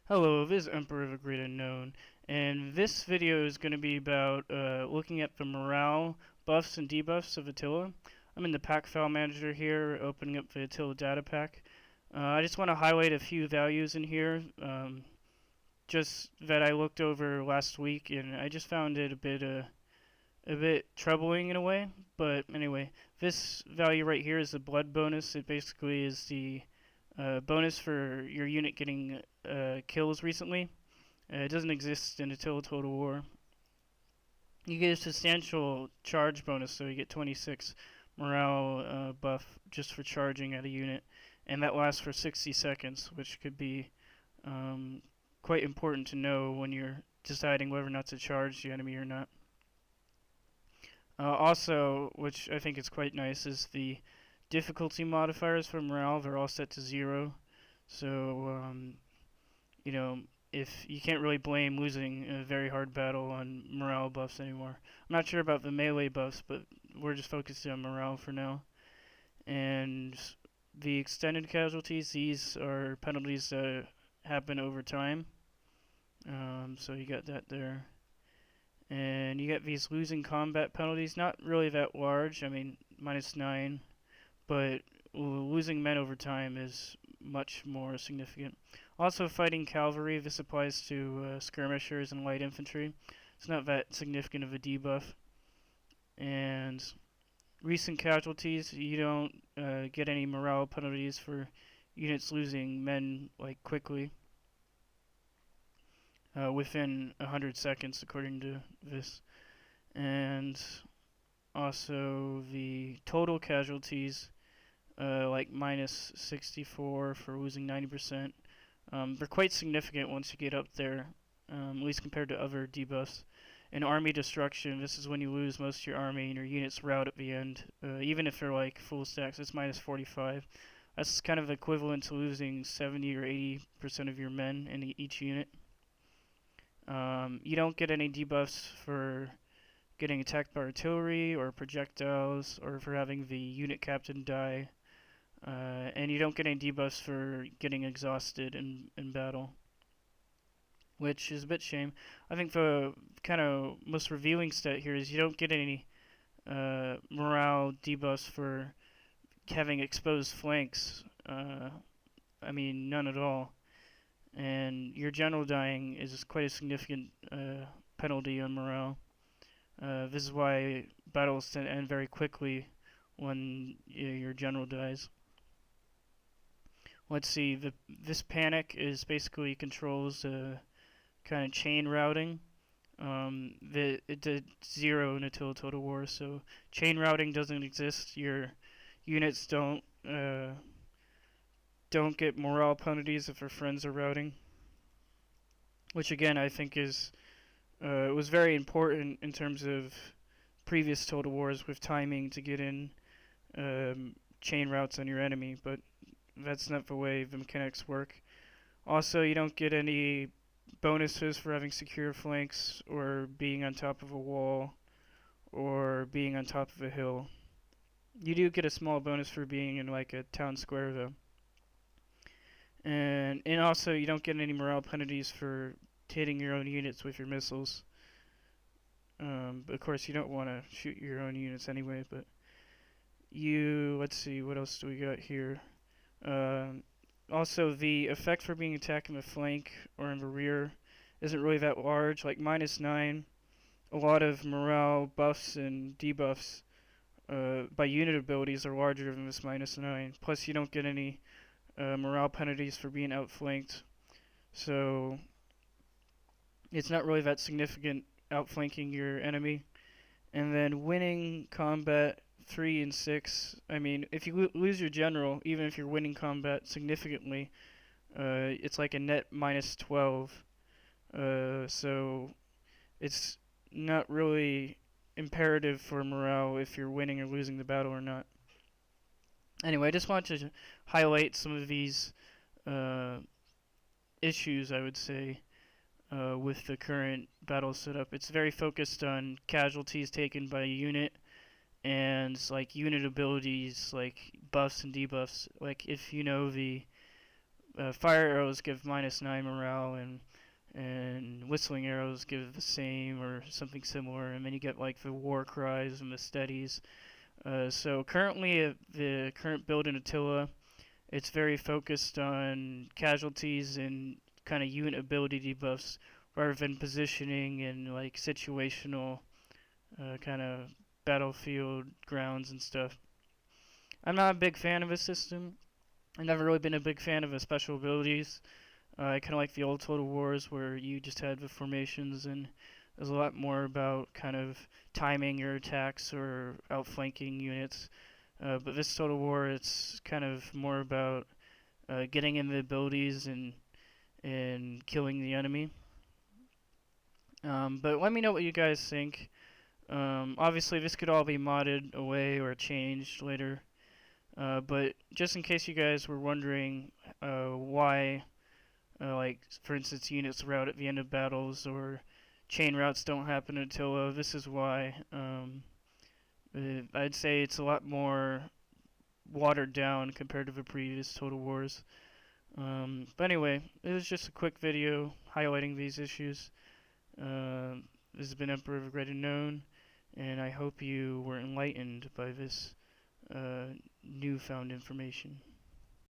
Hello, this is Emperor of the Great Unknown, and this video is going to be about looking at the morale buffs and debuffs of Attila. I'm in the pack file manager here, opening up the Attila data pack. I just want to highlight a few values in here, just that I looked over last week, and I just found it a bit troubling in a way. But anyway, this value right here is the blood bonus. It basically is the bonus for your unit getting kills recently. It doesn't exist in Attila Total War. You get a substantial charge bonus, so you get 26 morale buff just for charging at a unit, and that lasts for 60 seconds, which could be quite important to know when you're deciding whether or not to charge the enemy or not. Also, which I think is quite nice, is the difficulty modifiers for morale. They're all set to 0, so you know, if you can't really blame losing a very hard battle on morale buffs anymore. I'm not sure about the melee buffs, but we're just focusing on morale for now. And the extended casualties, these are penalties that happen over time. So you got that there. And you get these losing combat penalties, not really that large, I mean, -9, but losing men over time is much more significant. Also, fighting cavalry, this applies to skirmishers and light infantry. It's not that significant of a debuff. And recent casualties, you don't get any morale penalties for units losing men like quickly. Within 100 seconds, according to this. And also the total casualties, like -64 for losing 90%. They're quite significant once you get up there, at least compared to other debuffs. In army destruction, this is when you lose most of your army and your units rout at the end. Even if they're like full stacks, it's -45. That's kind of equivalent to losing 70 or 80% of your men in each unit. You don't get any debuffs for getting attacked by artillery or projectiles, or for having the unit captain die. And you don't get any debuffs for getting exhausted in battle, which is a bit shame. I think the kind of most revealing stat here is you don't get any morale debuffs for having exposed flanks. I mean, none at all. And your general dying is quite a significant penalty on morale. This is why battles tend to end very quickly when your general dies. Let's see, this panic is basically controls kind of chain routing. It did 0 in Attila Total War, so chain routing doesn't exist. Your units don't get morale penalties if their friends are routing, which again I think is was very important in terms of previous Total Wars with timing to get in chain routes on your enemy, but that's not the way the mechanics work. Also, you don't get any bonuses for having secure flanks or being on top of a wall or being on top of a hill. You do get a small bonus for being in like a town square though. And also you don't get any morale penalties for hitting your own units with your missiles. But of course you don't want to shoot your own units anyway, but let's see, what else do we got here? Also, the effect for being attacked in the flank or in the rear isn't really that large. Like -9, a lot of morale buffs and debuffs by unit abilities are larger than this -9. Plus, you don't get any morale penalties for being outflanked. So, it's not really that significant outflanking your enemy. And then winning combat 3 and 6. I mean, if you lose your general, even if you're winning combat significantly, it's like a net -12. So it's not really imperative for morale if you're winning or losing the battle or not. Anyway, I just wanted to highlight some of these issues, I would say, with the current battle setup. It's very focused on casualties taken by a unit and like unit abilities like buffs and debuffs. Like if you know the fire arrows give -9 morale, and whistling arrows give the same or something similar, and then you get like the war cries and the steadies. So currently, the current build in Attila, it's very focused on casualties and kind of unit ability debuffs rather than positioning and like situational kind of battlefield grounds and stuff. I'm not a big fan of a system. I've never really been a big fan of the special abilities. I kind of like the old Total Wars where you just had the formations, and there's a lot more about kind of timing your attacks or outflanking units. But this Total War, it's kind of more about getting in the abilities and killing the enemy. But let me know what you guys think. Obviously, this could all be modded away or changed later. But just in case you guys were wondering why, like, for instance, units route at the end of battles or chain routes don't happen until this is why. I'd say it's a lot more watered down compared to the previous Total Wars. But anyway, it was just a quick video highlighting these issues. This has been Emperor of Great Unknown, and I hope you were enlightened by this newfound information.